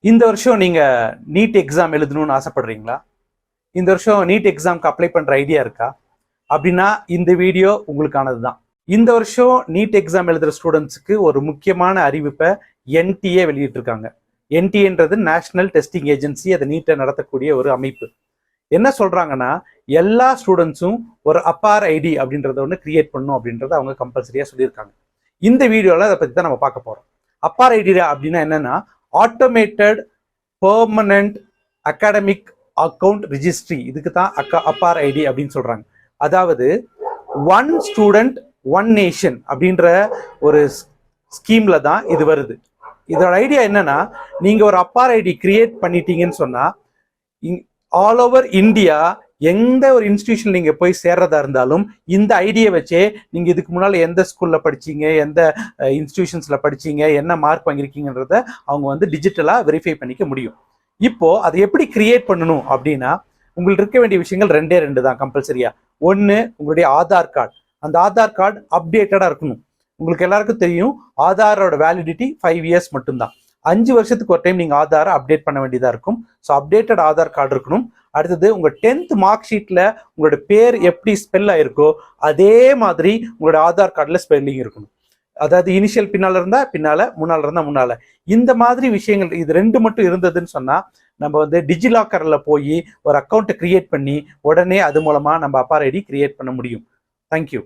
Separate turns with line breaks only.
இந்த வருஷம் நீங்க நீட் எக்ஸாம் எழுதணும்னு ஆசைப்படுறீங்களா? இந்த வருஷம் நீட் எக்ஸாம்க்கு அப்ளை பண்ற ஐடியா இருக்கா? அப்படின்னா இந்த வீடியோ உங்களுக்கானது தான். இந்த வருஷம் நீட் எக்ஸாம் எழுதுற ஸ்டூடெண்ட்ஸுக்கு ஒரு முக்கியமான அறிவிப்பை என்டிஏ வெளியிட்டிருக்காங்க. என்டிஏன்றது நேஷனல் டெஸ்டிங் ஏஜென்சி, அதை நீட்டை நடத்தக்கூடிய ஒரு அமைப்பு. என்ன சொல்றாங்கன்னா, எல்லா ஸ்டூடெண்ட்ஸும் ஒரு அப்பார் ஐடி அப்படின்றத ஒன்று கிரியேட் பண்ணும் அப்படின்றத அவங்க கம்பல்சரியா சொல்லியிருக்காங்க. இந்த வீடியோவில் அதை பற்றி தான் நம்ம பார்க்க போறோம். அப்பார் ஐடி அப்படின்னா என்னன்னா, automated permanent academic account registry. இதுக்கு தான் அப்பார் ஐடி அப்படின்னு சொல்றாங்க. அதாவது ஒன் ஸ்டூடெண்ட் ஒன் நேஷன் அப்படின்ற ஒரு ஸ்கீம்ல தான் இது வருது. இதோட ஐடியா என்னன்னா, நீங்க ஒரு அப்பார் ஐடி கிரியேட் பண்ணிட்டீங்கன்னு சொன்னா ஆல் ஓவர் இந்தியா எந்த ஒரு இன்ஸ்டிடியூஷன் நீங்க போய் சேர்றதா இருந்தாலும் இந்த ஐடியை வச்சே நீங்க இதுக்கு முன்னால எந்த ஸ்கூல்ல படிச்சீங்க, எந்த இன்ஸ்டிடியூஷன்ஸ்ல படிச்சீங்க, என்ன மார்க் வாங்கிருக்கீங்கன்றத அவங்க வந்து டிஜிட்டலா வெரிஃபை பண்ணிக்க முடியும். இப்போ அதை எப்படி கிரியேட் பண்ணணும் அப்படின்னா, உங்களுக்கு இருக்க வேண்டிய விஷயங்கள் ரெண்டு தான் கம்பல்சரியா. ஒன்று, உங்களுடைய ஆதார் கார்டு. அந்த ஆதார் கார்டு அப்டேட்டடா இருக்கணும். உங்களுக்கு எல்லாருக்கும் தெரியும், ஆதாரோட வேலிடிட்டி 5 இயர்ஸ் மட்டும்தான். 5 வருஷத்துக்கு ஒரு டைம் நீங்க ஆதாரை அப்டேட் பண்ண வேண்டியதா இருக்கும். ஸோ அப்டேட்டட் ஆதார் கார்டு இருக்கணும். அடுத்தது, உங்க 10th மார்க் ஷீட்ல உங்களோட பேர் எப்படி ஸ்பெல் ஆயிருக்கோ அதே மாதிரி உங்களோட ஆதார் கார்டுல ஸ்பெல்லிங் இருக்கணும். அதாவது இனிஷியல் பின்னால இருந்தா பின்னால, முன்னால இருந்தா முன்னால. இந்த மாதிரி விஷயங்கள் இது 2 மட்டும் இருந்ததுன்னு சொன்னா நம்ம வந்து டிஜிலாக்கர்ல போய் ஒரு அக்கௌண்ட்டை கிரியேட் பண்ணி உடனே அது மூலமா நம்ம அப்பார் ஐடி கிரியேட் பண்ண முடியும். தேங்க்யூ.